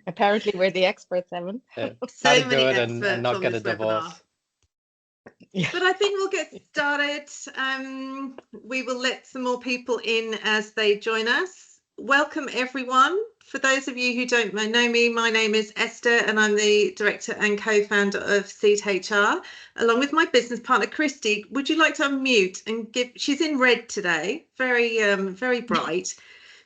Apparently, we're the experts, Evan. So How to many do it experts and not on get a this webinar. divorce. But I think we'll get started. We will let some more people in as they join us. Welcome, everyone. For those of you who don't know me, my name is Esther, and I'm the director and co-founder of Seed HR, along with my business partner, Christy. Would you like to unmute and give? She's in red today, very bright.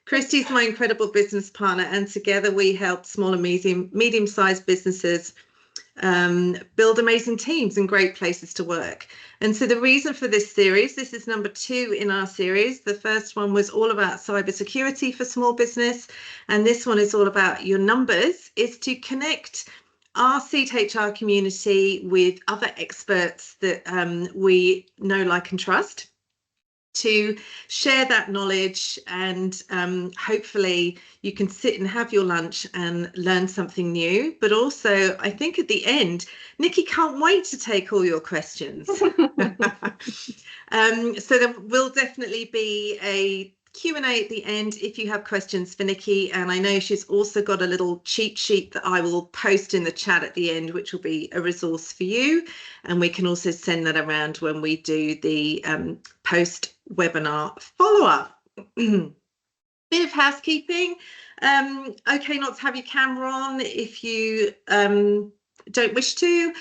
Christy's my incredible business partner, and together we help small and medium-sized businesses build amazing teams and great places to work. And so the reason for this series, this is number 2 in our series. The first one was all about cybersecurity for small business, and this one is all about your numbers, is to connect our Seed HR community with other experts that we know, like and trust, to share that knowledge, and hopefully you can sit and have your lunch and learn something new. But also, I think at the end, Nikki can't wait to take all your questions. So there will definitely be a Q&A at the end if you have questions for Nikki, and I know she's also got a little cheat sheet that I will post in the chat at the end, which will be a resource for you, and we can also send that around when we do the post webinar follow-up. Bit of housekeeping. Okay, not to have your camera on if you don't wish to.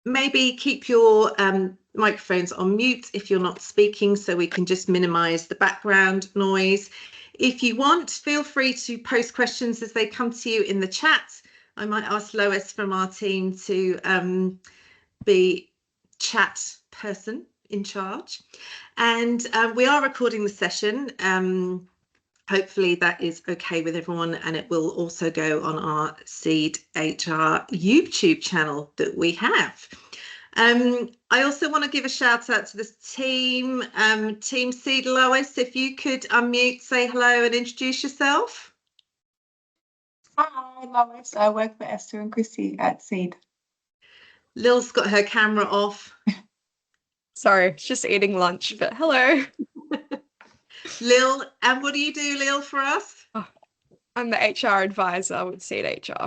Maybe keep your microphones on mute if you're not speaking, so we can just minimize the background noise. If you want, feel free to post questions as they come to you in the chat. I might ask Lois from our team to be chat person in charge. And we are recording the session. Hopefully that is okay with everyone, and it will also go on our Seed HR YouTube channel that we have. I also want to give a shout out to this team, Team Seed. Lois, if you could unmute, say hello and introduce yourself. Hi, Lois. I work for Esther and Christy at Seed. Lil's got her camera off. Sorry, just eating lunch, but hello. Lil, and what do you do, Lil, for us? Oh, I'm the HR advisor with Seed HR.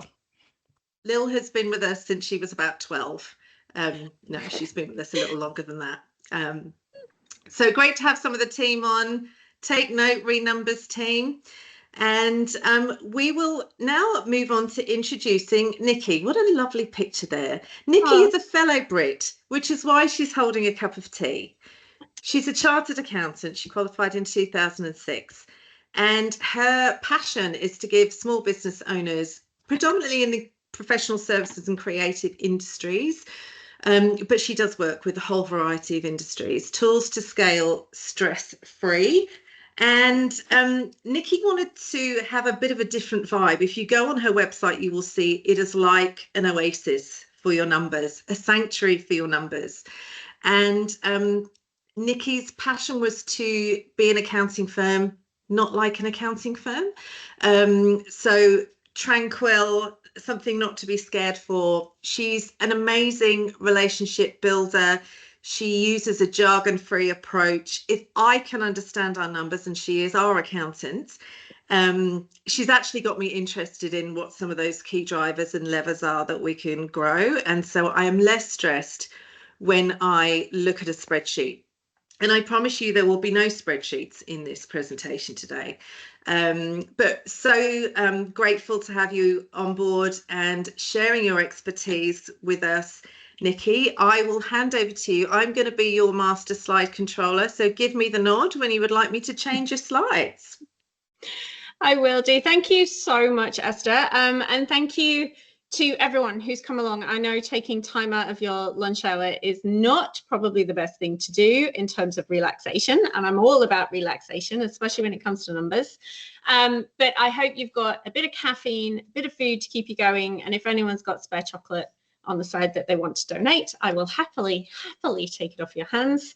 Lil has been with us since she was about 12. No, she's been with us a little longer than that. So great to have some of the team on. Take note, Renumbers team. And we will now move on to introducing Nikki. What a lovely picture there. Nikki is a fellow Brit, which is why she's holding a cup of tea. She's a chartered accountant. She qualified in 2006. And her passion is to give small business owners, predominantly in the professional services and creative industries, but she does work with a whole variety of industries, tools to scale stress-free. And Nikki wanted to have a bit of a different vibe. If you go on her website, you will see it is like an oasis for your numbers, a sanctuary for your numbers. And Nikki's passion was to be an accounting firm, not like an accounting firm. So tranquil, something not to be scared for. She's an amazing relationship builder. She uses a jargon-free approach. If I can understand our numbers, and she is our accountant, she's actually got me interested in what some of those key drivers and levers are that we can grow. And so I am less stressed when I look at a spreadsheet. And I promise you there will be no spreadsheets in this presentation today. But so grateful to have you on board and sharing your expertise with us, Nikki. I will hand over to you. I'm going to be your master slide controller, so give me the nod when you would like me to change your slides. I will do. Thank you so much, Esther. And thank you to everyone who's come along. I know taking time out of your lunch hour is not probably the best thing to do in terms of relaxation, and I'm all about relaxation, especially when it comes to numbers. But I hope you've got a bit of caffeine, a bit of food to keep you going, and if anyone's got spare chocolate on the side that they want to donate, I will happily take it off your hands.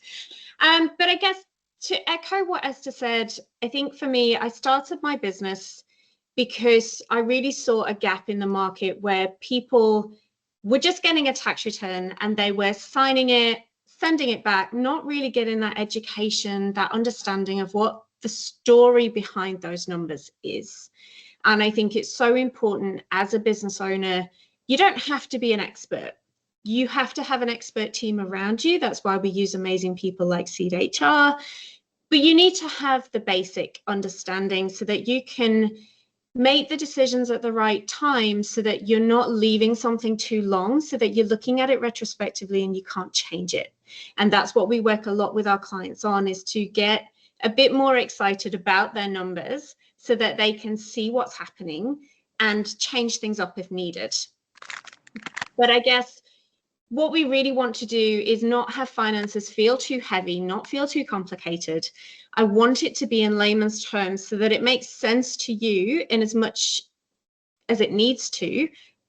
But I guess to echo what Esther said, I think for me, I started my business because I really saw a gap in the market where people were just getting a tax return and they were signing it, sending it back, not really getting that education, that understanding of what the story behind those numbers is. And I think it's so important as a business owner, you don't have to be an expert. You have to have an expert team around you. That's why we use amazing people like Seed HR. But you need to have the basic understanding so that you can make the decisions at the right time, so that you're not leaving something too long, so that you're looking at it retrospectively and you can't change it. And that's what we work a lot with our clients on, is to get a bit more excited about their numbers so that they can see what's happening and change things up if needed. But I guess what we really want to do is not have finances feel too heavy, not feel too complicated. I want it to be in layman's terms so that it makes sense to you in as much as it needs to,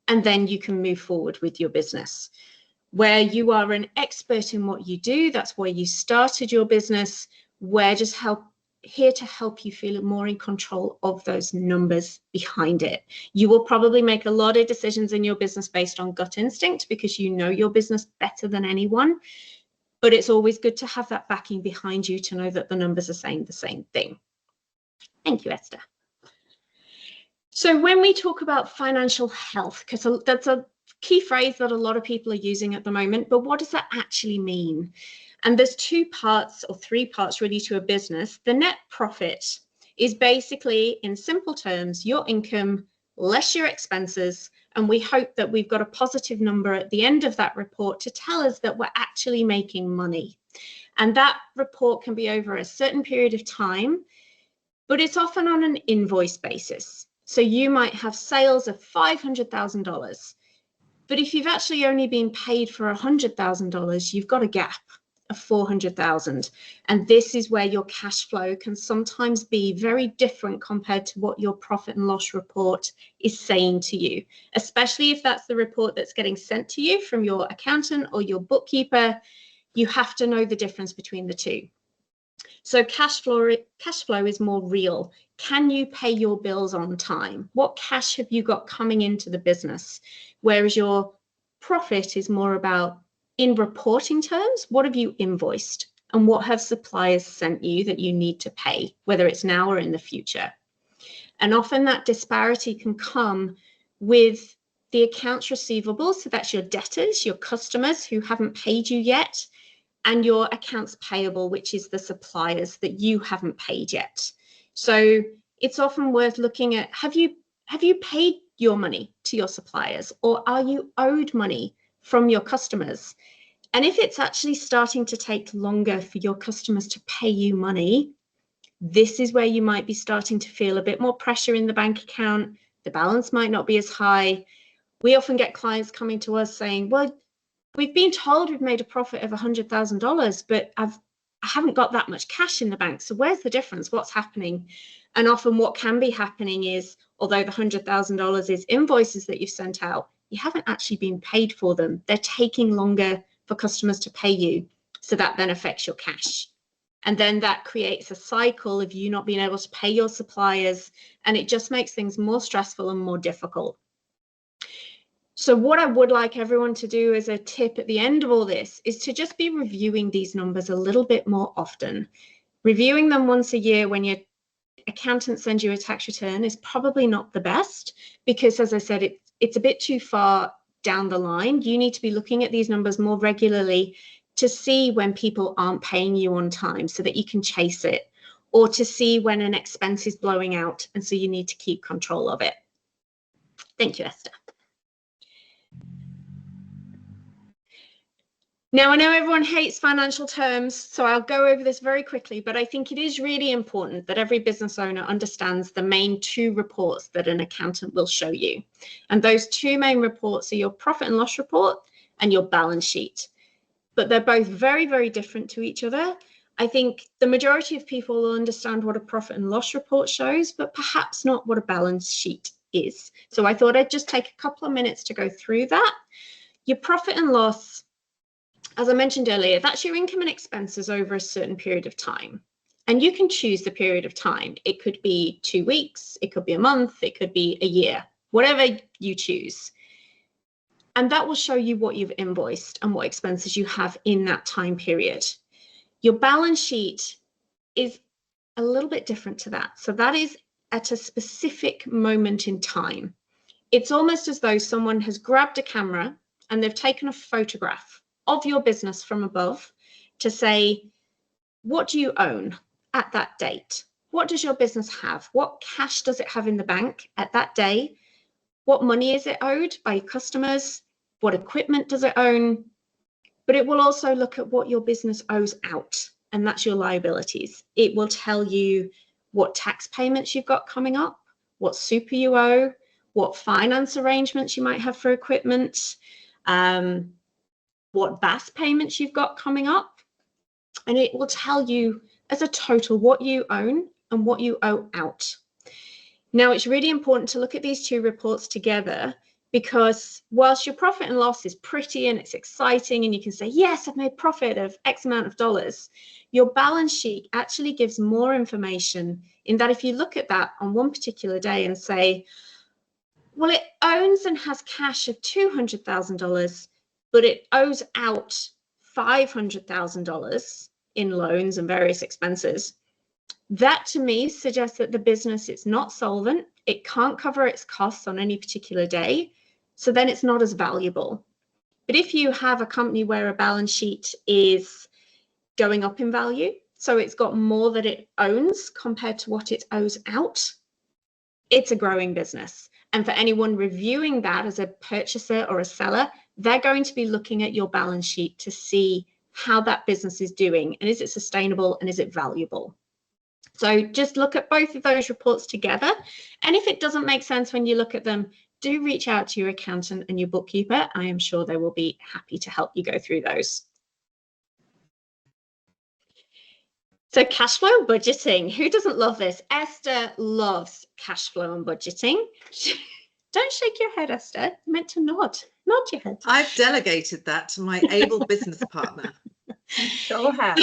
and then you can move forward with your business. Where you are an expert in what you do, that's where you started your business, we're just here to help you feel more in control of those numbers behind it. You will probably make a lot of decisions in your business based on gut instinct because you know your business better than anyone, but it's always good to have that backing behind you to know that the numbers are saying the same thing. Thank you, Esther. So when we talk about financial health, because that's a key phrase that a lot of people are using at the moment, but what does that actually mean? And there's two parts or three parts really to a business. The net profit is basically, in simple terms, your income less your expenses. And we hope that we've got a positive number at the end of that report to tell us that we're actually making money. And that report can be over a certain period of time, but it's often on an invoice basis. So you might have sales of $500,000, but if you've actually only been paid for $100,000, you've got a gap of 400,000. And this is where your cash flow can sometimes be very different compared to what your profit and loss report is saying to you, especially if that's the report that's getting sent to you from your accountant or your bookkeeper. You have to know the difference between the two. So cash flow is more real. Can you pay your bills on time? What cash have you got coming into the business? Whereas your profit is more about, in reporting terms, what have you invoiced and what have suppliers sent you that you need to pay, whether it's now or in the future? And often that disparity can come with the accounts receivable. So that's your debtors, your customers who haven't paid you yet, and your accounts payable, which is the suppliers that you haven't paid yet. So it's often worth looking at, have you paid your money to your suppliers, or are you owed money from your customers? And if it's actually starting to take longer for your customers to pay you money, this is where you might be starting to feel a bit more pressure in the bank account. The balance might not be as high. We often get clients coming to us saying, well, we've been told we've made a profit of $100,000, but I haven't got that much cash in the bank. So where's the difference? What's happening? And often what can be happening is, although the $100,000 is invoices that you've sent out, you haven't actually been paid for them. They're taking longer for customers to pay you. So that then affects your cash. And then that creates a cycle of you not being able to pay your suppliers. And it just makes things more stressful and more difficult. So what I would like everyone to do as a tip at the end of all this is to just be reviewing these numbers a little bit more often. Reviewing them once a year when your accountant sends you a tax return is probably not the best, because as I said, it's a bit too far down the line. You need to be looking at these numbers more regularly to see when people aren't paying you on time so that you can chase it, or to see when an expense is blowing out and so you need to keep control of it. Thank you, Esther. Now, I know everyone hates financial terms, so I'll go over this very quickly, but I think it is really important that every business owner understands the main two reports that an accountant will show you. And those two main reports are your profit and loss report and your balance sheet. But they're both very, very different to each other. I think the majority of people will understand what a profit and loss report shows, but perhaps not what a balance sheet is. So I thought I'd just take a couple of minutes to go through that. Your profit and loss, as I mentioned earlier, that's your income and expenses over a certain period of time. And you can choose the period of time. It could be 2 weeks, it could be a month, it could be a year, whatever you choose. And that will show you what you've invoiced and what expenses you have in that time period. Your balance sheet is a little bit different to that. So that is at a specific moment in time. It's almost as though someone has grabbed a camera and they've taken a photograph of your business from above to say, what do you own at that date? What does your business have? What cash does it have in the bank at that day? What money is it owed by your customers? What equipment does it own? But it will also look at what your business owes out, and that's your liabilities. It will tell you what tax payments you've got coming up, what super you owe, what finance arrangements you might have for equipment, what BAS payments you've got coming up. And it will tell you as a total what you own and what you owe out. Now, it's really important to look at these two reports together, because whilst your profit and loss is pretty and it's exciting and you can say, yes, I've made profit of X amount of dollars, your balance sheet actually gives more information, in that if you look at that on one particular day and say, well, it owns and has cash of $200,000, but it owes out $500,000 in loans and various expenses. That to me suggests that the business is not solvent. It can't cover its costs on any particular day. So then it's not as valuable. But if you have a company where a balance sheet is going up in value, so it's got more that it owns compared to what it owes out, it's a growing business. And for anyone reviewing that as a purchaser or a seller, they're going to be looking at your balance sheet to see how that business is doing, and is it sustainable and is it valuable. So just look at both of those reports together. And if it doesn't make sense when you look at them, do reach out to your accountant and your bookkeeper. I am sure they will be happy to help you go through those. So cash flow and budgeting. Who doesn't love this? Esther loves cash flow and budgeting. Don't shake your head, Esther. You meant to nod. Nod your head. I've delegated that to my able business partner. Sure have.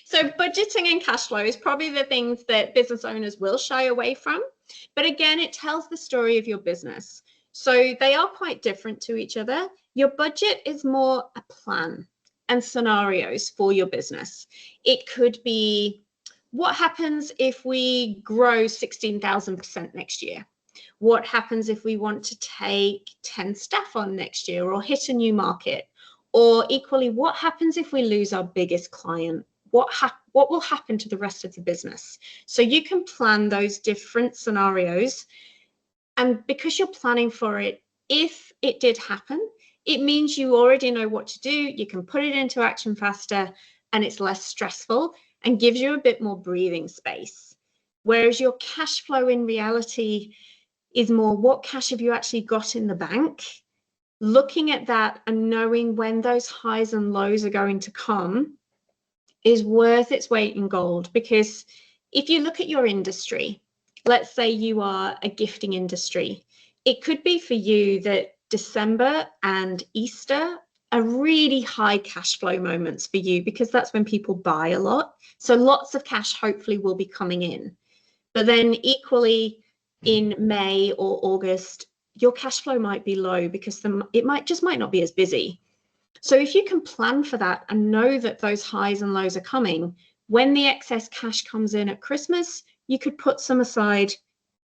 So budgeting and cash flow is probably the things that business owners will shy away from. But again, it tells the story of your business. So they are quite different to each other. Your budget is more a plan and scenarios for your business. It could be, what happens if we grow 16,000% next year? What happens if we want to take 10 staff on next year or hit a new market? Or equally, what happens if we lose our biggest client? What will happen to the rest of the business? So you can plan those different scenarios. And because you're planning for it, if it did happen, it means you already know what to do. You can put it into action faster, and it's less stressful and gives you a bit more breathing space. Whereas your cash flow in reality is more, what cash have you actually got in the bank? Looking at that and knowing when those highs and lows are going to come is worth its weight in gold. Because if you look at your industry, let's say you are a gifting industry, it could be for you that December and Easter are really high cash flow moments for you, because that's when people buy a lot. So lots of cash hopefully will be coming in. But then equally in May or August, your cash flow might be low because it might not be as busy. So if you can plan for that and know that those highs and lows are coming, when the excess cash comes in at Christmas, you could put some aside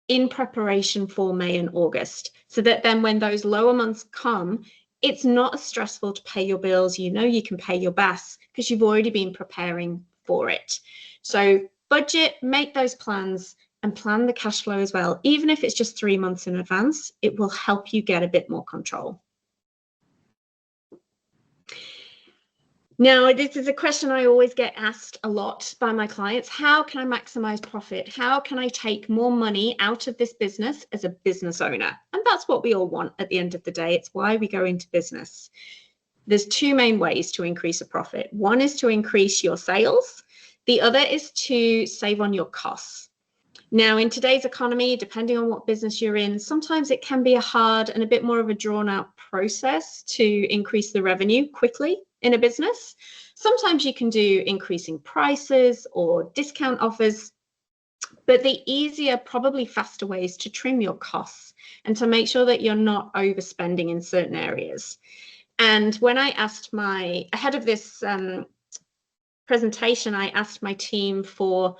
in preparation for May and August, so that then when those lower months come, it's not as stressful to pay your bills. You know you can pay your BAS because you've already been preparing for it. So budget, make those plans, and plan the cash flow as well. Even if it's just 3 months in advance, it will help you get a bit more control. Now, this is a question I always get asked a lot by my clients. How can I maximize profit? How can I take more money out of this business as a business owner? And that's what we all want at the end of the day. It's why we go into business. There's two main ways to increase a profit. One is to increase your sales. The other is to save on your costs. Now, in today's economy, depending on what business you're in, sometimes it can be a hard and a bit more of a drawn out process to increase the revenue quickly in a business. Sometimes you can do increasing prices or discount offers, but the easier, probably faster way is to trim your costs and to make sure that you're not overspending in certain areas. And when I asked ahead of this presentation, I asked my team for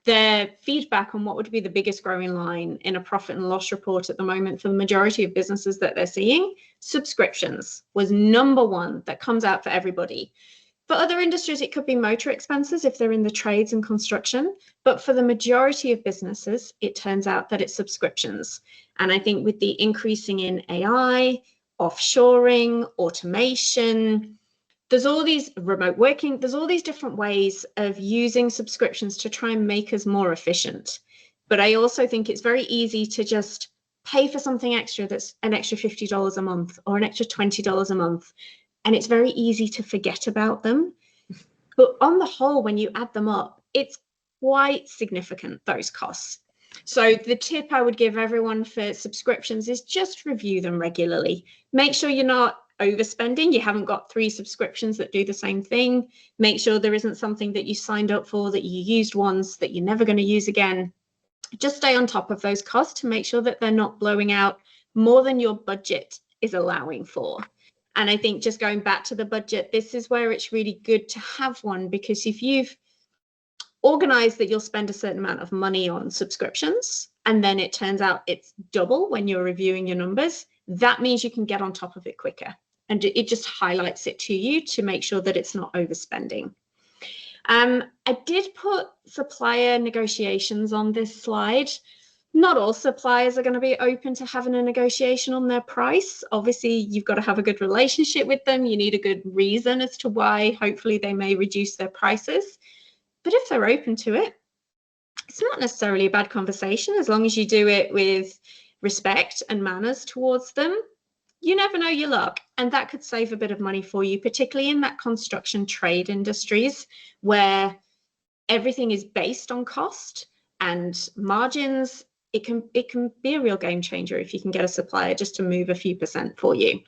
their feedback on what would be the biggest growing line in a profit and loss report at the moment for the majority of businesses that they're seeing, subscriptions was #1 that comes out for everybody. For other industries, it could be motor expenses if they're in the trades and construction. But for the majority of businesses, it turns out that it's subscriptions. And I think with the increasing in AI, offshoring, automation, there's all these remote working, there's all these different ways of using subscriptions to try and make us more efficient. But I also think it's very easy to just pay for something extra that's an extra $50 a month or an extra $20 a month. And it's very easy to forget about them. But on the whole, when you add them up, it's quite significant, those costs. So the tip I would give everyone for subscriptions is just review them regularly. Make sure you're not overspending. You haven't got 3 subscriptions that do the same thing. Make sure there isn't something that you signed up for that you used once that you're never going to use again. Just stay on top of those costs to make sure that they're not blowing out more than your budget is allowing for. And I think just going back to the budget, this is where it's really good to have one, because if you've organized that you'll spend a certain amount of money on subscriptions, and then it turns out it's double when you're reviewing your numbers, that means you can get on top of it quicker. And it just highlights it to you to make sure that it's not overspending. I did put supplier negotiations on this slide. Not all suppliers are going to be open to having a negotiation on their price. Obviously, you've got to have a good relationship with them. You need a good reason as to why hopefully they may reduce their prices. But if they're open to it, it's not necessarily a bad conversation as long as you do it with respect and manners towards them. You never know your luck, and that could save a bit of money for you, particularly in that construction trade industries where everything is based on cost and margins. It can be a real game changer if you can get a supplier just to move a few percent for you.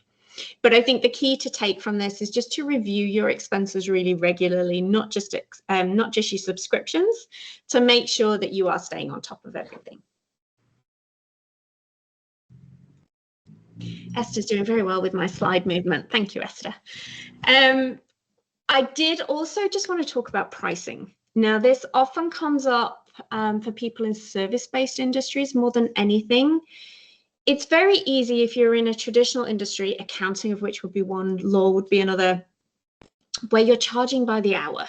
But I think the key to take from this is just to review your expenses really regularly, not just your subscriptions, to make sure that you are staying on top of everything. Esther's doing very well with my slide movement. Thank you, Esther. I did also just want to talk about pricing. Now, this often comes up for people in service-based industries more than anything. It's very easy if you're in a traditional industry, accounting of which would be one, law would be another, where you're charging by the hour.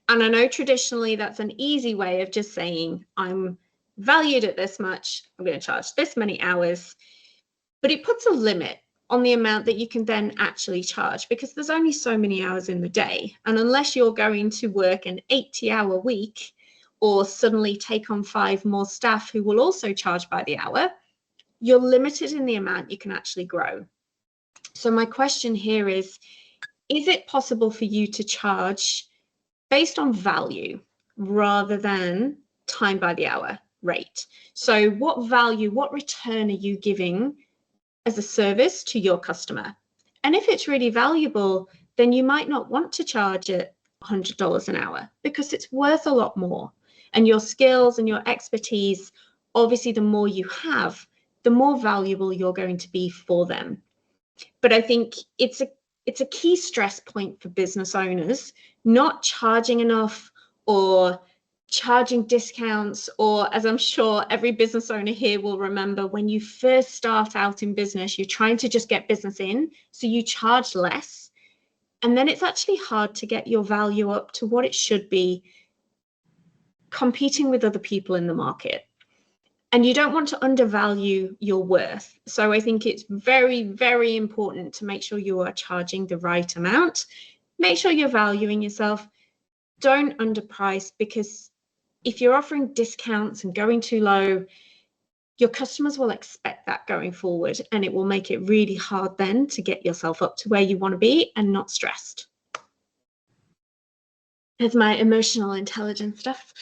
And I know traditionally that's an easy way of just saying, I'm valued at this much, I'm going to charge this many hours. But it puts a limit on the amount that you can then actually charge, because there's only so many hours in the day. And unless you're going to work an 80-hour week or suddenly take on 5 more staff who will also charge by the hour, you're limited in the amount you can actually grow. So my question here is it possible for you to charge based on value rather than time by the hour rate? So what value, what return are you giving as a service to your customer? And if it's really valuable, then you might not want to charge it $100 an hour because it's worth a lot more. And your skills and your expertise, obviously, the more you have, the more valuable you're going to be for them. But I think it's a key stress point for business owners, not charging enough or charging discounts, or, as I'm sure every business owner here will remember, when you first start out in business, you're trying to just get business in, so you charge less. And then it's actually hard to get your value up to what it should be, competing with other people in the market. And you don't want to undervalue your worth. So I think it's very, very important to make sure you are charging the right amount. Make sure you're valuing yourself. Don't underprice, because if you're offering discounts and going too low, your customers will expect that going forward, and it will make it really hard then to get yourself up to where you want to be and not stressed. There's my emotional intelligence stuff.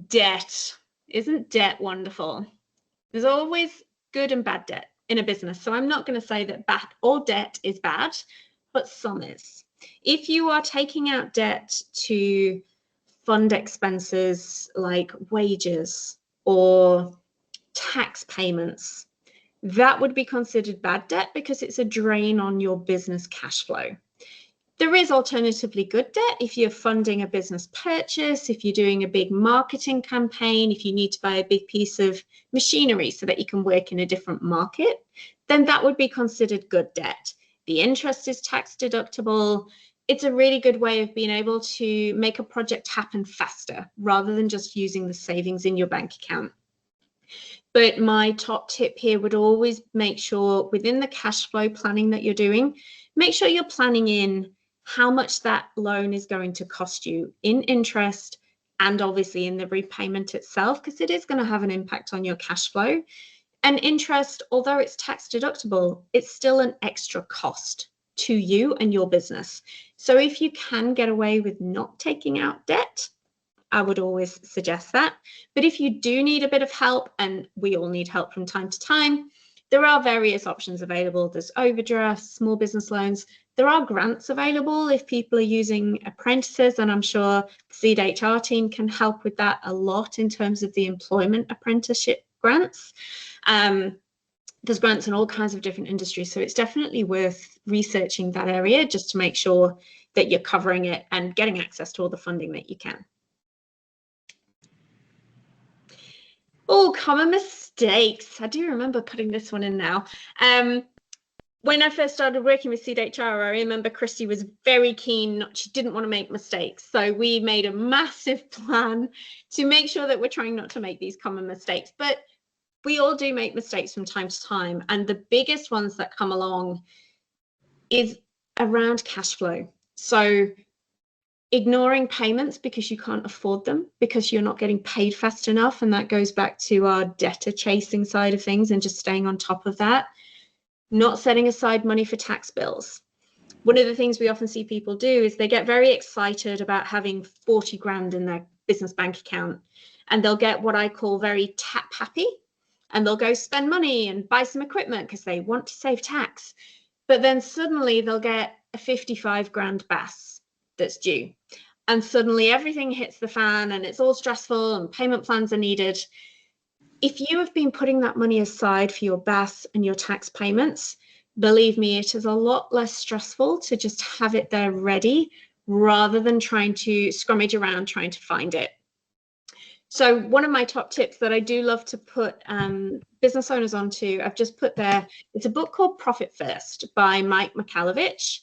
Debt. Isn't debt wonderful? There's always good and bad debt in a business. So I'm not going to say that all debt is bad, but some is. If you are taking out debt to fund expenses like wages or tax payments, that would be considered bad debt because it's a drain on your business cash flow. There is alternatively good debt if you're funding a business purchase, if you're doing a big marketing campaign, if you need to buy a big piece of machinery so that you can work in a different market, then that would be considered good debt. The interest is tax deductible. It's a really good way of being able to make a project happen faster rather than just using the savings in your bank account. But my top tip here would always make sure within the cash flow planning that you're doing, make sure you're planning in how much that loan is going to cost you in interest and obviously in the repayment itself, because it is going to have an impact on your cash flow. And interest, although it's tax deductible, it's still an extra cost to you and your business. So if you can get away with not taking out debt, I would always suggest that. But if you do need a bit of help, and we all need help from time to time, there are various options available. There's overdrafts, small business loans. There are grants available if people are using apprentices, and I'm sure the Seed HR team can help with that a lot in terms of the employment apprenticeship grants. There's grants in all kinds of different industries, so it's definitely worth researching that area just to make sure that you're covering it and getting access to all the funding that you can. Oh, common mistakes. I do remember putting this one in now. When I first started working with Seed HR, I remember Christy was very keen, she didn't want to make mistakes. So we made a massive plan to make sure that we're trying not to make these common mistakes. But we all do make mistakes from time to time. And the biggest ones that come along is around cash flow. So ignoring payments because you can't afford them, because you're not getting paid fast enough. And that goes back to our debtor chasing side of things and just staying on top of that. Not setting aside money for tax bills. One of the things we often see people do is they get very excited about having 40 grand in their business bank account, and they'll get what I call very tap happy, and they'll go spend money and buy some equipment because they want to save tax. But then suddenly they'll get a 55 grand BAS that's due. And suddenly everything hits the fan and it's all stressful and payment plans are needed. If you have been putting that money aside for your BAS and your tax payments, believe me, it is a lot less stressful to just have it there ready rather than trying to scrummage around trying to find it. So one of my top tips that I do love to put business owners onto, I've just put there, it's a book called Profit First by Mike Michalowicz.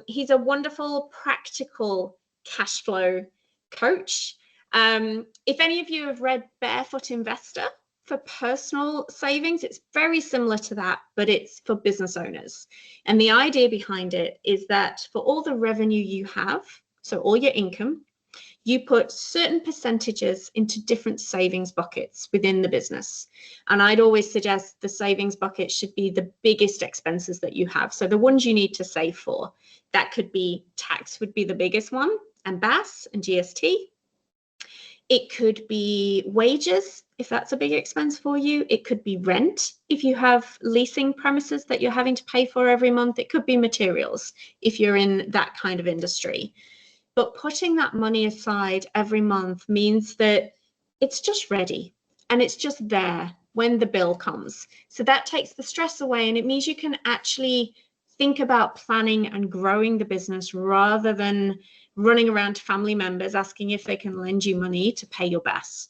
He's a wonderful, practical cash flow coach. If any of you have read Barefoot Investor for personal savings, it's very similar to that, but it's for business owners. And the idea behind it is that for all the revenue you have, so all your income, you put certain percentages into different savings buckets within the business. And I'd always suggest the savings bucket should be the biggest expenses that you have. So the ones you need to save for. That could be tax would be the biggest one, and BAS and GST. It could be wages, if that's a big expense for you. It could be rent, if you have leasing premises that you're having to pay for every month. It could be materials, if you're in that kind of industry. But putting that money aside every month means that it's just ready and it's just there when the bill comes. So that takes the stress away, and it means you can actually think about planning and growing the business rather than running around to family members asking if they can lend you money to pay your BAS.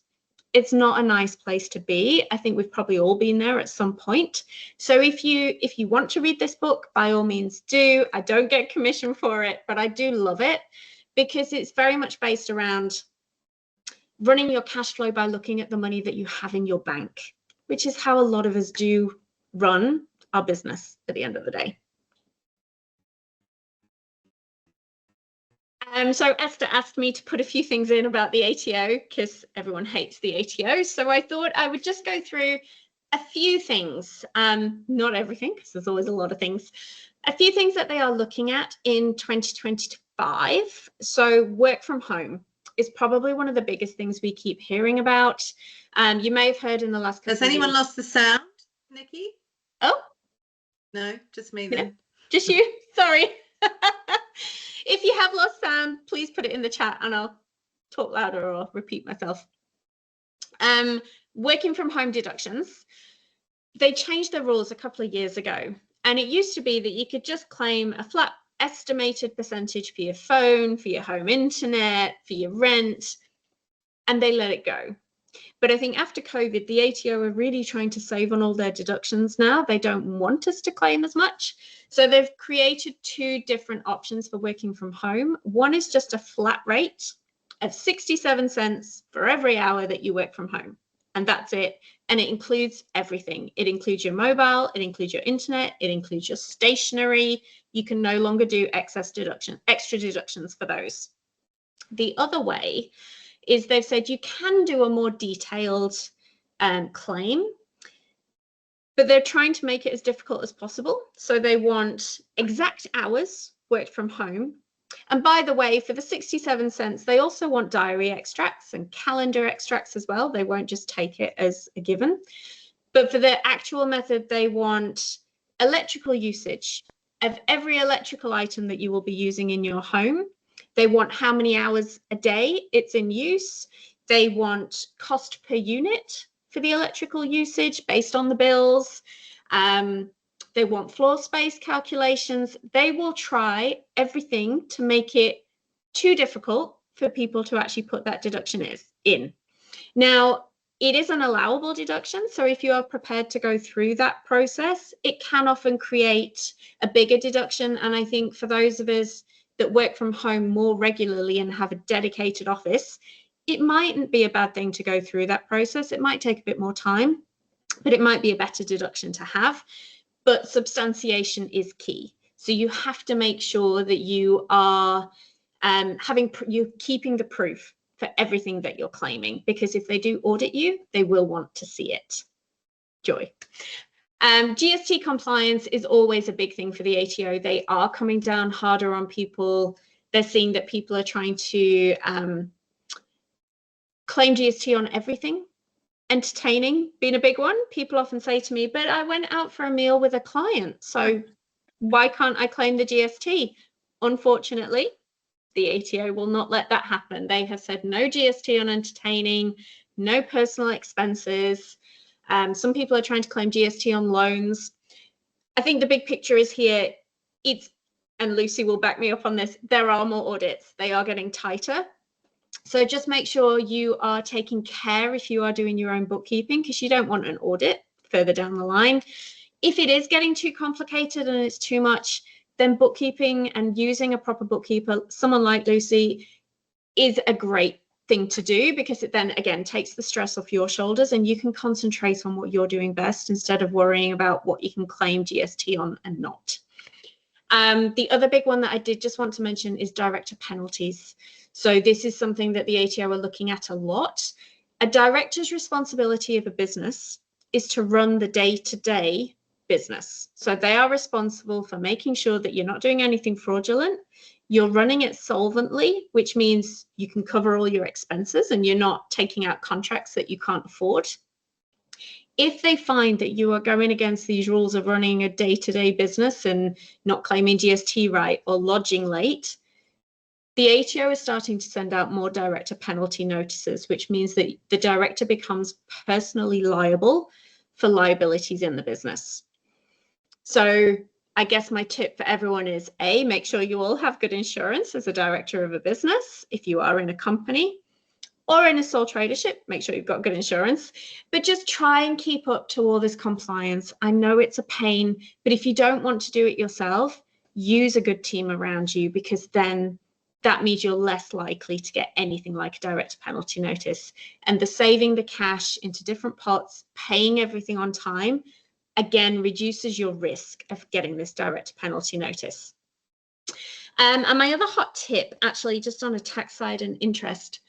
It's not a nice place to be. I think we've probably all been there at some point. So if you want to read this book, by all means do. I don't get commission for it, but I do love it because it's very much based around running your cash flow by looking at the money that you have in your bank, which is how a lot of us do run our business at the end of the day. So Esther asked me to put a few things in about the ATO because everyone hates the ATO. So I thought I would just go through a few things, not everything, because there's always a lot of things, a few things that they are looking at in 2025. So work from home is probably one of the biggest things we keep hearing about. You may have heard in the last couple Has anyone lost the sound, Nikki? Oh, no, just me then. No, just you. Sorry. If you have lost sound, please put it in the chat and I'll talk louder or repeat myself. Working from home deductions. They changed the rules a couple of years ago, and it used to be that you could just claim a flat estimated percentage for your phone, for your home internet, for your rent, and they let it go. But I think after COVID, the ATO are really trying to save on all their deductions now. They don't want us to claim as much. So they've created two different options for working from home. One is just a flat rate of 67 cents for every hour that you work from home. And that's it. And it includes everything. It includes your mobile, it includes your internet, it includes your stationery. You can no longer do extra deductions for those. The other way is they've said you can do a more detailed claim, but they're trying to make it as difficult as possible. So they want exact hours worked from home. And by the way, for the 67 cents, they also want diary extracts and calendar extracts as well. They won't just take it as a given. But for the actual method, they want electrical usage of every electrical item that you will be using in your home. They want how many hours a day it's in use. They want cost per unit for the electrical usage based on the bills. They want floor space calculations. They will try everything to make it too difficult for people to actually put that deduction in. Now, it is an allowable deduction. So if you are prepared to go through that process, it can often create a bigger deduction. And I think for those of us that work from home more regularly and have a dedicated office, it mightn't be a bad thing to go through that process. It might take a bit more time, but it might be a better deduction to have. But substantiation is key. So you have to make sure that you are you're keeping the proof for everything that you're claiming, because if they do audit you, they will want to see it. Joy. GST compliance is always a big thing for the ATO. They are coming down harder on people. They're seeing that people are trying to claim GST on everything. Entertaining being a big one. People often say to me, but I went out for a meal with a client, so why can't I claim the GST? Unfortunately, the ATO will not let that happen. They have said no GST on entertaining, no personal expenses. Some people are trying to claim GST on loans. I think the big picture is here, and Lucy will back me up on this, there are more audits. They are getting tighter. So just make sure you are taking care if you are doing your own bookkeeping, because you don't want an audit further down the line. If it is getting too complicated and it's too much, then bookkeeping and using a proper bookkeeper, someone like Lucy, is a great thing to do, because it then again takes the stress off your shoulders and you can concentrate on what you're doing best instead of worrying about what you can claim GST on and not. The other big one that I did just want to mention is director penalties. So this is something that the ATO are looking at a lot. A director's responsibility of a business is to run the day-to-day business. So they are responsible for making sure that you're not doing anything fraudulent. You're running it solvently, which means you can cover all your expenses and you're not taking out contracts that you can't afford. If they find that you are going against these rules of running a day-to-day business and not claiming GST right or lodging late, the ATO is starting to send out more director penalty notices, which means that the director becomes personally liable for liabilities in the business. So I guess my tip for everyone is A, make sure you all have good insurance as a director of a business. If you are in a company or in a sole tradership, make sure you've got good insurance, but just try and keep up to all this compliance. I know it's a pain, but if you don't want to do it yourself, use a good team around you, because then that means you're less likely to get anything like a director penalty notice. And the saving the cash into different pots, paying everything on time, again, reduces your risk of getting this director penalty notice. And my other hot tip, actually, just on a tax side and interest,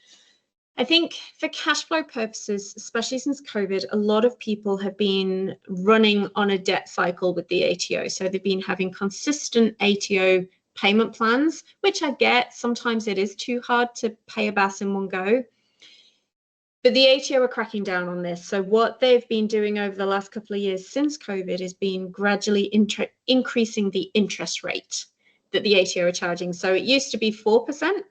I think for cash flow purposes, especially since COVID, a lot of people have been running on a debt cycle with the ATO. So they've been having consistent ATO payment plans, which I get. Sometimes it is too hard to pay a BAS in one go. But the ATO are cracking down on this. So what they've been doing over the last couple of years since COVID is been gradually increasing the interest rate that the ATO are charging. So it used to be 4%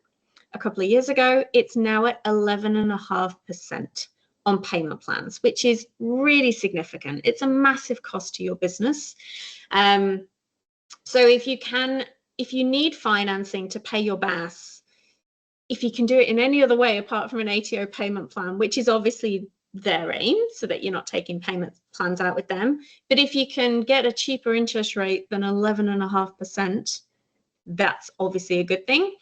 a couple of years ago. It's now at 11.5% on payment plans, which is really significant. It's a massive cost to your business. So if if you need financing to pay your BAS, if you can do it in any other way apart from an ATO payment plan, which is obviously their aim, so that you're not taking payment plans out with them. But if you can get a cheaper interest rate than 11.5%, that's obviously a good thing.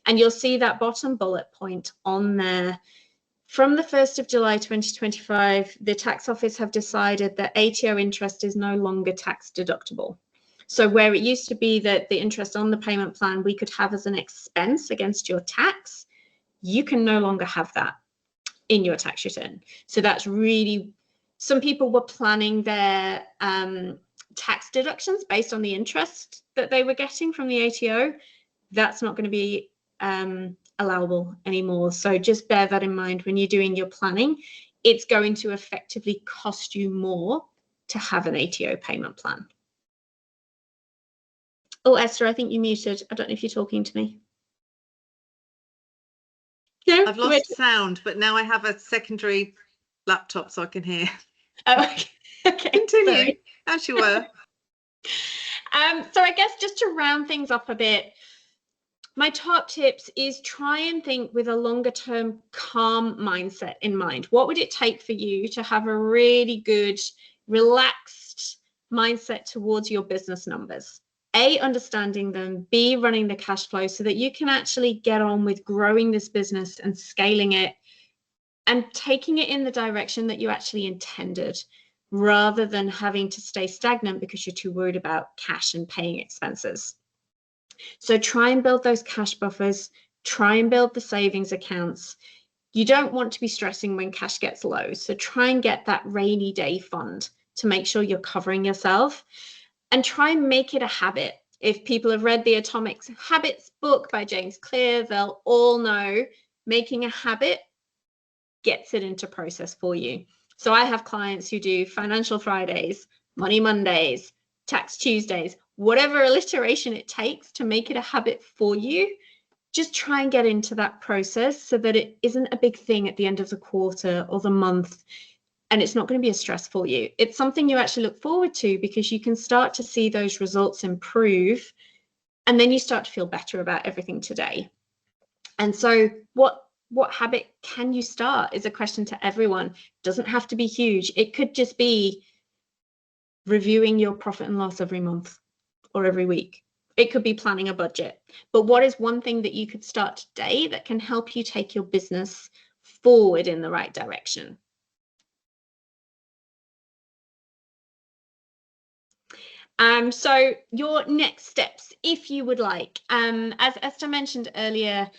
And you'll see that bottom bullet point on there. From the 1st of July 2025, the tax office have decided that ATO interest is no longer tax deductible. So where it used to be that the interest on the payment plan we could have as an expense against your tax, you can no longer have that in your tax return. So that's really, some people were planning their tax deductions based on the interest that they were getting from the ATO. That's not going to be allowable anymore. So just bear that in mind when you're doing your planning. It's going to effectively cost you more to have an ATO payment plan. Oh, Esther, I think you muted. I don't know if you're talking to me. No, I've lost sound, but now I have a secondary laptop so I can hear. Oh, okay. Okay. Continue, Sorry. as you were. So I guess just to round things up a bit, my top tips is try and think with a longer term calm mindset in mind. What would it take for you to have a really good, relaxed mindset towards your business numbers? A, understanding them, B, running the cash flow so that you can actually get on with growing this business and scaling it and taking it in the direction that you actually intended, rather than having to stay stagnant because you're too worried about cash and paying expenses. So try and build those cash buffers, try and build the savings accounts. You don't want to be stressing when cash gets low. So try and get that rainy day fund to make sure you're covering yourself, and try and make it a habit. If people have read the Atomic Habits book by James Clear, they'll all know making a habit gets it into process for you. So I have clients who do Financial Fridays, Money Mondays, Tax Tuesdays, whatever alliteration it takes to make it a habit for you. Just try and get into that process so that it isn't a big thing at the end of the quarter or the month, and it's not going to be a stress for you. It's something you actually look forward to because you can start to see those results improve, and then you start to feel better about everything today. And so what habit can you start is a question to everyone. It doesn't have to be huge. It could just be reviewing your profit and loss every month or every week. It could be planning a budget. But what is one thing that you could start today that can help you take your business forward in the right direction? So your next steps, if you would like, as Esther mentioned earlier,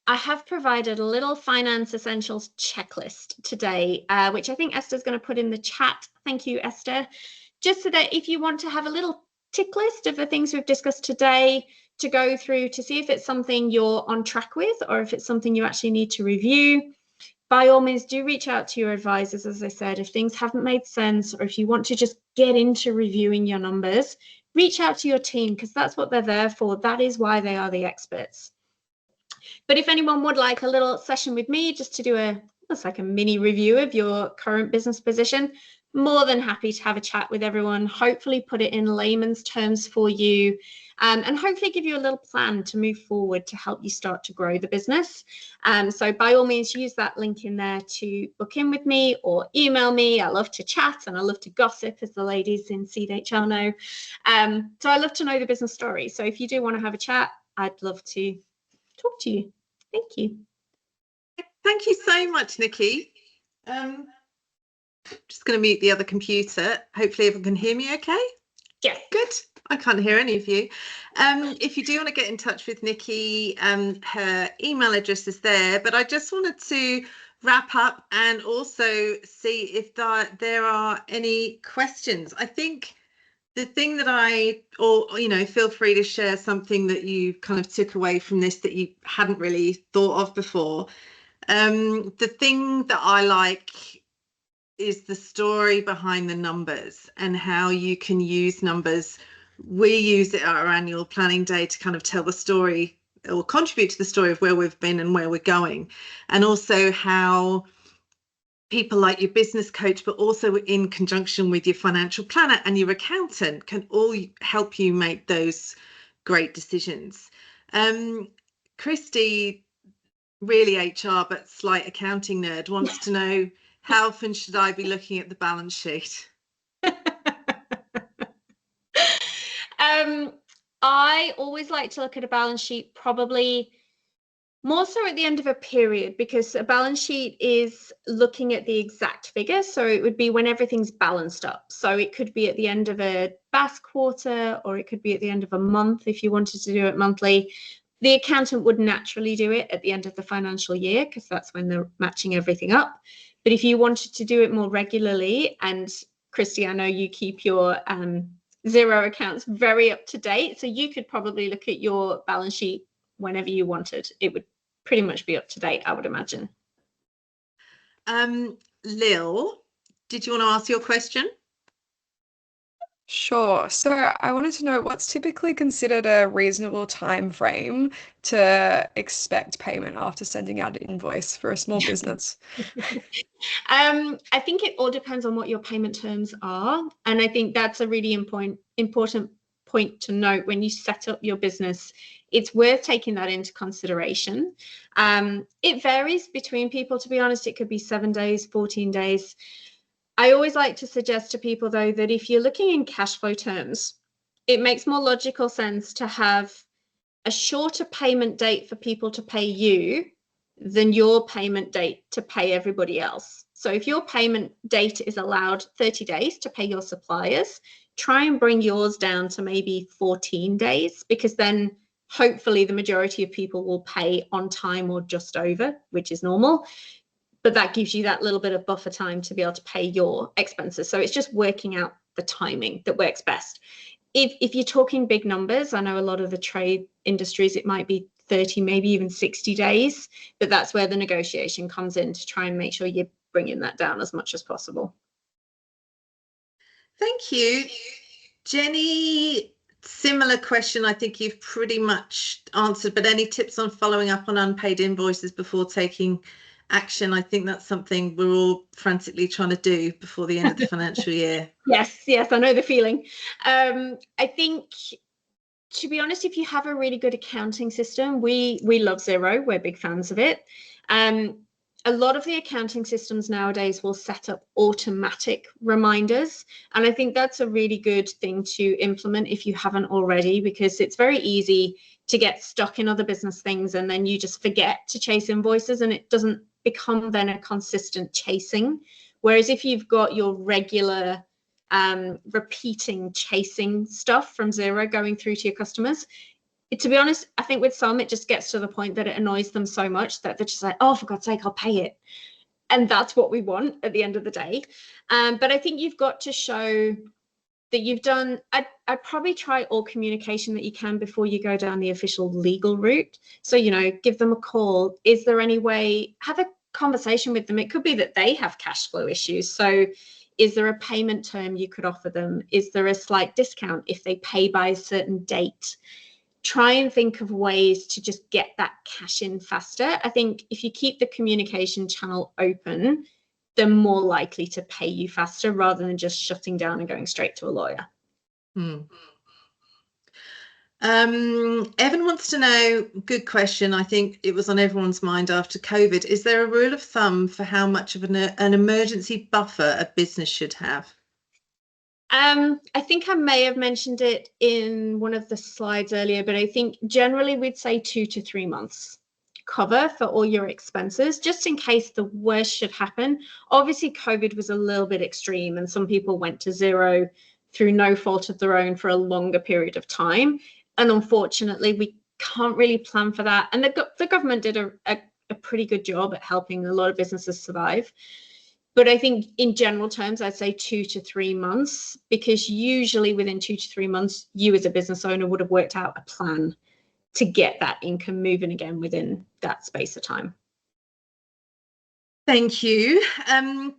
I have provided a little finance essentials checklist today, which I think Esther's going to put in the chat. Thank you, Esther. Just so that if you want to have a little tick list of the things we've discussed today to go through to see if it's something you're on track with or if it's something you actually need to review, by all means, do reach out to your advisors. As I said, if things haven't made sense or if you want to just get into reviewing your numbers, reach out to your team because that's what they're there for. That is why they are the experts. But if anyone would like a little session with me just to do almost like a mini review of your current business position, more than happy to have a chat with everyone, hopefully put it in layman's terms for you, and hopefully give you a little plan to move forward to help you start to grow the business. So by all means, use that link in there to book in with me or email me. I love to chat and I love to gossip, as the ladies in CDHL know. So I love to know the business story. So if you do want to have a chat, I'd love to talk to you. Thank you. Thank you so much, Nikki. Just going to mute the other computer. Hopefully everyone can hear me okay. Yeah. Good. I can't hear any of you. If you do want to get in touch with Nikki, her email address is there, but I just wanted to wrap up and also see if there are any questions. I think the thing that feel free to share something that you kind of took away from this that you hadn't really thought of before. The thing that I like is the story behind the numbers and how you can use numbers. We use it at our annual planning day to kind of tell the story or contribute to the story of where we've been and where we're going, and also how people like your business coach, but also in conjunction with your financial planner and your accountant, can all help you make those great decisions. Christy, really HR but slight accounting nerd, wants to know, how often should I be looking at the balance sheet? I always like to look at a balance sheet probably more so at the end of a period, because a balance sheet is looking at the exact figure. So it would be when everything's balanced up. So it could be at the end of a BAS quarter, or it could be at the end of a month if you wanted to do it monthly. The accountant would naturally do it at the end of the financial year, because that's when they're matching everything up. But if you wanted to do it more regularly, and Christy, I know you keep your Xero accounts very up to date, so you could probably look at your balance sheet whenever you wanted. It would pretty much be up to date, I would imagine. Lil, did you want to ask your question? Sure. So I wanted to know, what's typically considered a reasonable time frame to expect payment after sending out an invoice for a small business? I think it all depends on what your payment terms are. And I think that's a really important point to note when you set up your business. It's worth taking that into consideration. It varies between people, to be honest. It could be 7 days, 14 days. I always like to suggest to people, though, that if you're looking in cash flow terms, it makes more logical sense to have a shorter payment date for people to pay you than your payment date to pay everybody else. So if your payment date is allowed 30 days to pay your suppliers, try and bring yours down to maybe 14 days, because then hopefully the majority of people will pay on time or just over, which is normal. But that gives you that little bit of buffer time to be able to pay your expenses. So it's just working out the timing that works best. If you're talking big numbers, I know a lot of the trade industries, it might be 30, maybe even 60 days, but that's where the negotiation comes in to try and make sure you're bringing that down as much as possible. Thank you. Jenny, similar question. I think you've pretty much answered, but any tips on following up on unpaid invoices before taking action? I think that's something we're all frantically trying to do before the end of the financial year. Yes, I know the feeling. I think, to be honest, if you have a really good accounting system, we love Xero. We're big fans of it. A lot of the accounting systems nowadays will set up automatic reminders. And I think that's a really good thing to implement if you haven't already, because it's very easy to get stuck in other business things and then you just forget to chase invoices, and it doesn't become then a consistent chasing. Whereas if you've got your regular repeating chasing stuff from Xero going through to your customers, to be honest, I think with some, it just gets to the point that it annoys them so much that they're just like, oh, for God's sake, I'll pay it. And that's what we want at the end of the day. But I think you've got to show that you've done, I'd probably try all communication that you can before you go down the official legal route. So, give them a call. Is there any way, have a conversation with them. It could be that they have cash flow issues. So is there a payment term you could offer them? Is there a slight discount if they pay by a certain date? Try and think of ways to just get that cash in faster. I think if you keep the communication channel open, they're more likely to pay you faster rather than just shutting down and going straight to a lawyer. Evan wants to know, good question, I think it was on everyone's mind after COVID, is there a rule of thumb for how much of an emergency buffer a business should have? I think I may have mentioned it in one of the slides earlier, but I think generally we'd say 2 to 3 months cover for all your expenses, just in case the worst should happen. Obviously, COVID was a little bit extreme and some people went to Xero through no fault of their own for a longer period of time. And unfortunately, we can't really plan for that. And the government did a pretty good job at helping a lot of businesses survive. But I think in general terms, I'd say 2 to 3 months, because usually within 2 to 3 months, you as a business owner would have worked out a plan to get that income moving again within that space of time. Thank you.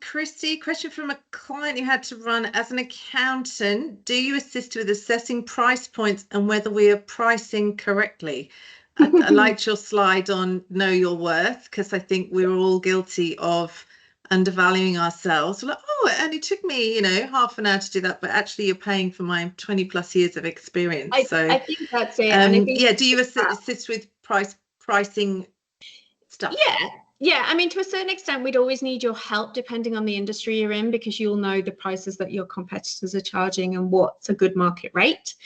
Christy, question from a client who had to run as an accountant. Do you assist with assessing price points and whether we are pricing correctly? I liked your slide on know your worth, because I think we're all guilty of undervaluing ourselves. We're like, oh, it only took me, half an hour to do that, but actually you're paying for my 20 plus years of experience. I think that's it. And I think yeah, do you assist with pricing stuff? Yeah, I mean, to a certain extent, we'd always need your help depending on the industry you're in, because you'll know the prices that your competitors are charging and what's a good market rate.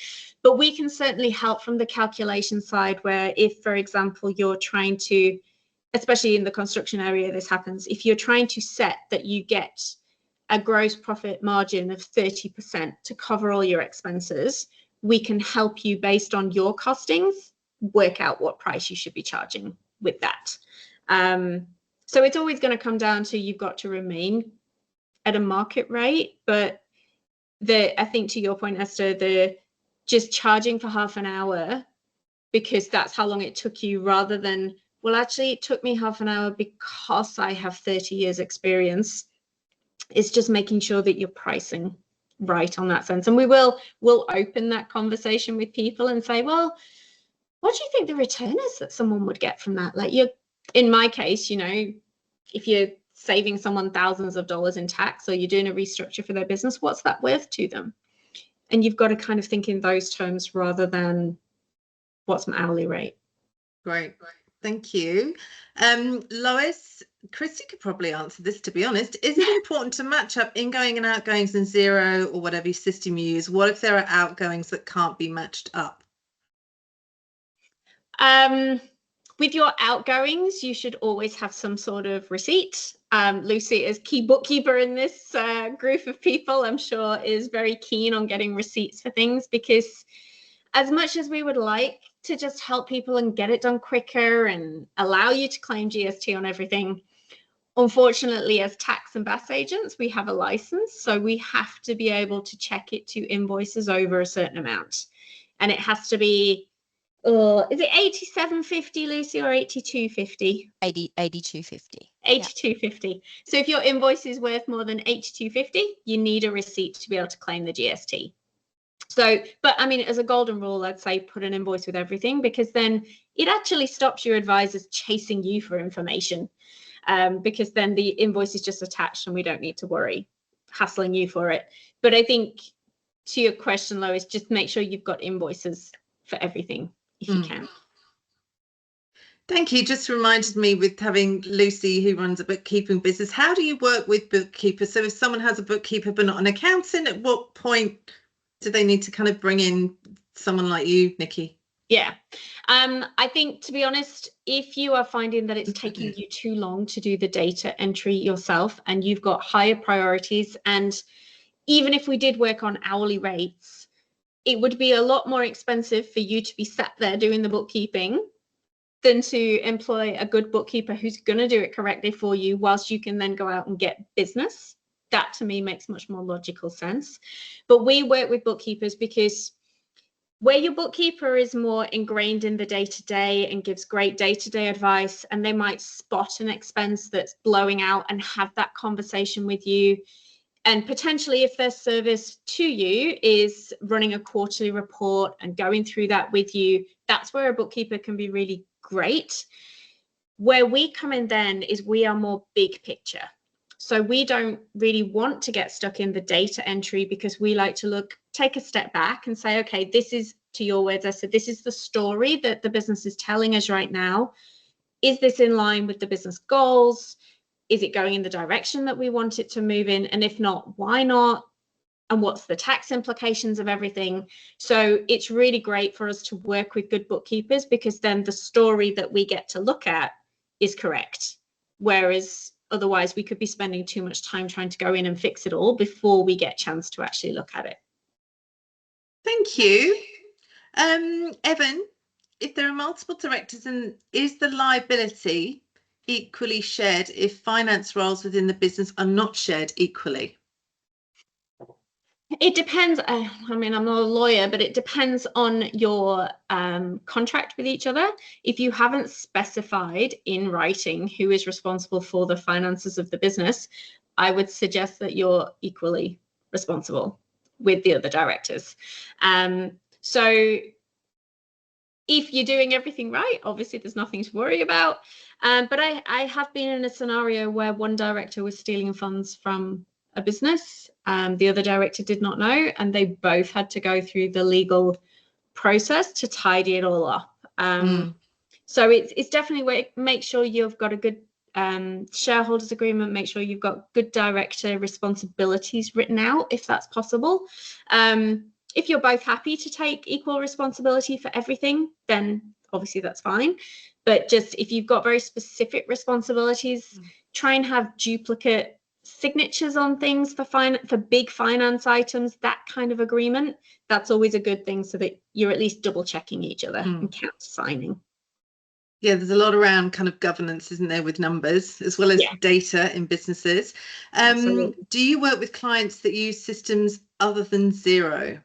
But we can certainly help from the calculation side, where if, for example, you're trying to, especially in the construction area, this happens, if you're trying to set that you get a gross profit margin of 30% to cover all your expenses, we can help you based on your costings, work out what price you should be charging with that. So it's always going to come down to, you've got to remain at a market rate. But I think to your point, Esther, the just charging for half an hour because that's how long it took you, rather than, well, actually it took me half an hour because I have 30 years experience, is just making sure that you're pricing right on that sense. And we'll open that conversation with people and say, well, what do you think the return is that someone would get from that? Like, in my case, if you're saving someone thousands of dollars in tax, or you're doing a restructure for their business, what's that worth to them? And you've got to kind of think in those terms rather than what's my hourly rate. Great. Thank you. Lois, Christy could probably answer this, to be honest. Is it important to match up ingoing and outgoings in Xero or whatever system you use? What if there are outgoings that can't be matched up? With your outgoings, you should always have some sort of receipt. Lucy, as key bookkeeper in this group of people, I'm sure is very keen on getting receipts for things, because as much as we would like to just help people and get it done quicker and allow you to claim GST on everything, unfortunately, as tax and BAS agents, we have a license. So we have to be able to check it to invoices over a certain amount. And it has to be, is it 87.50, Lucy, or 82.50? 82.50. 82.50. So if your invoice is worth more than 82.50, you need a receipt to be able to claim the GST. So, but I mean, as a golden rule, I'd say put an invoice with everything, because then it actually stops your advisors chasing you for information, because then the invoice is just attached and we don't need to worry hassling you for it. But I think to your question, Lois, just make sure you've got invoices for everything if you can. Thank you. Just reminded me, with having Lucy, who runs a bookkeeping business, how do you work with bookkeepers? So if someone has a bookkeeper but not an accountant, at what point do they need to kind of bring in someone like you, Nikki? Yeah, I think, to be honest, if you are finding that it's taking you too long to do the data entry yourself and you've got higher priorities, and even if we did work on hourly rates, it would be a lot more expensive for you to be sat there doing the bookkeeping than to employ a good bookkeeper who's going to do it correctly for you, whilst you can then go out and get business. That to me makes much more logical sense. But we work with bookkeepers because where your bookkeeper is more ingrained in the day-to-day and gives great day-to-day advice, and they might spot an expense that's blowing out and have that conversation with you. And potentially, if their service to you is running a quarterly report and going through that with you, that's where a bookkeeper can be really great. Where we come in then is we are more big picture. So we don't really want to get stuck in the data entry, because we like to take a step back and say, okay, this is, to your words, I said, this is the story that the business is telling us right now. Is this in line with the business goals? Is it going in the direction that we want it to move in? And if not, why not? And what's the tax implications of everything? So it's really great for us to work with good bookkeepers, because then the story that we get to look at is correct. Whereas otherwise we could be spending too much time trying to go in and fix it all before we get a chance to actually look at it. Thank you. Evan, if there are multiple directors, and is the liability equally shared if finance roles within the business are not shared equally? It depends. I mean, I'm not a lawyer, but it depends on your contract with each other. If you haven't specified in writing who is responsible for the finances of the business, I would suggest that you're equally responsible with the other directors. So if you're doing everything right, obviously there's nothing to worry about. But I have been in a scenario where one director was stealing funds from a business. The other director did not know, and they both had to go through the legal process to tidy it all up. So it's definitely make sure you've got a good shareholders agreement, make sure you've got good director responsibilities written out if that's possible. If you're both happy to take equal responsibility for everything, then obviously that's fine. But just if you've got very specific responsibilities, try and have duplicate signatures on things for big finance items, that kind of agreement. That's always a good thing, so that you're at least double checking each other and countersigning. Yeah, there's a lot around kind of governance, isn't there, with numbers as well as data in businesses. Do you work with clients that use systems other than Xero?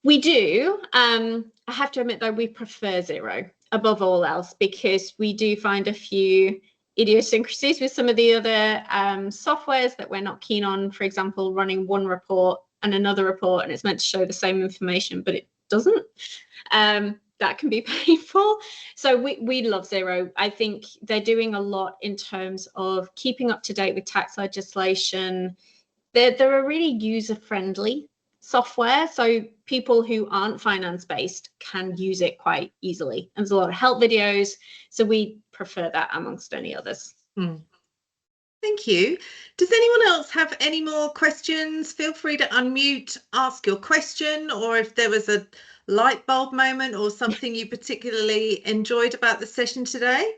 We do. I have to admit, though, we prefer Xero above all else, because we do find a few idiosyncrasies with some of the other softwares that we're not keen on. For example, running one report and another report, and it's meant to show the same information, but it doesn't. That can be painful. So we love Xero. I think they're doing a lot in terms of keeping up to date with tax legislation. They're a really user-friendly software, so people who aren't finance-based can use it quite easily. And there's a lot of help videos, so we prefer that amongst any others. Thank you. Does anyone else have any more questions? Feel free to unmute, ask your question, or if there was a light bulb moment or something you particularly enjoyed about the session today.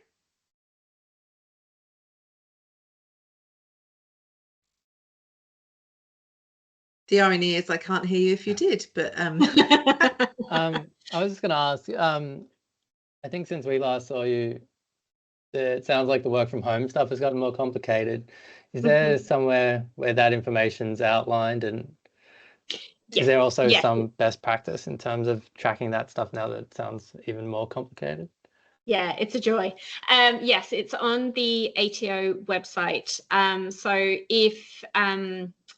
The irony is I can't hear you if you did, but I was just going to ask, I think since we last saw you, it sounds like the work from home stuff has gotten more complicated. Is there somewhere where that information's outlined, and is there also some best practice in terms of tracking that stuff now that it sounds even more complicated? Yeah, it's a joy. Yes, it's on the ATO website. So if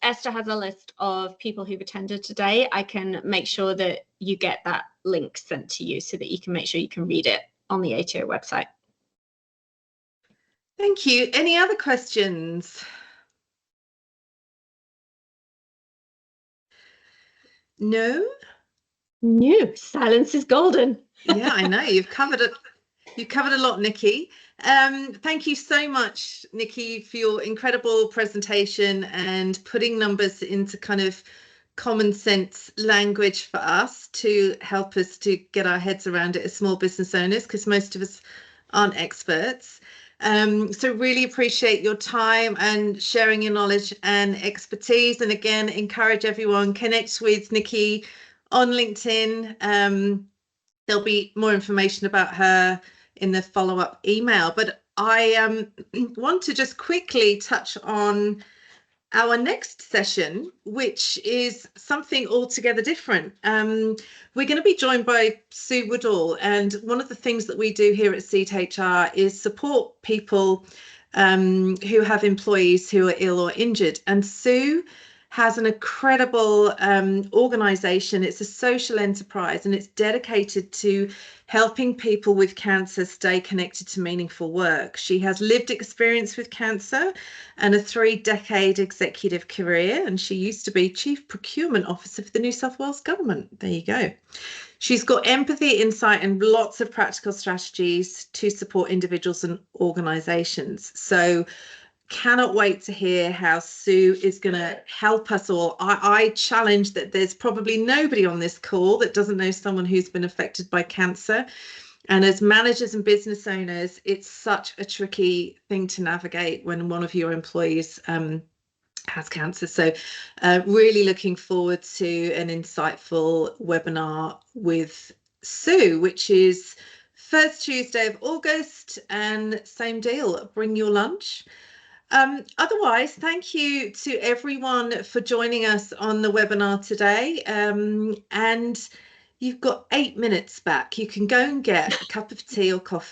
Esther has a list of people who've attended today, I can make sure that you get that link sent to you so that you can make sure you can read it on the ATO website. Thank you. Any other questions? No? No, silence is golden. Yeah, I know. You've covered it. You've covered a lot, Nikki. Thank you so much, Nikki, for your incredible presentation and putting numbers into kind of common sense language for us to help us to get our heads around it as small business owners, because most of us aren't experts. So really appreciate your time and sharing your knowledge and expertise. And again, encourage everyone, connect with Nikki on LinkedIn. There'll be more information about her in the follow-up email, but I want to just quickly touch on our next session, which is something altogether different. We're going to be joined by Sue Woodall, and one of the things that we do here at Seed HR is support people who have employees who are ill or injured. And Sue has an incredible organisation. It's a social enterprise, and it's dedicated to helping people with cancer stay connected to meaningful work. She has lived experience with cancer and a 3-decade executive career, and she used to be Chief Procurement Officer for the New South Wales Government. There you go. She's got empathy, insight, and lots of practical strategies to support individuals and organisations. So cannot wait to hear how Sue is going to help us all. I challenge that there's probably nobody on this call that doesn't know someone who's been affected by cancer. And as managers and business owners, it's such a tricky thing to navigate when one of your employees has cancer. So really looking forward to an insightful webinar with Sue, which is first Tuesday of August, and same deal, bring your lunch. Otherwise, thank you to everyone for joining us on the webinar today. And you've got 8 minutes back. You can go and get a cup of tea or coffee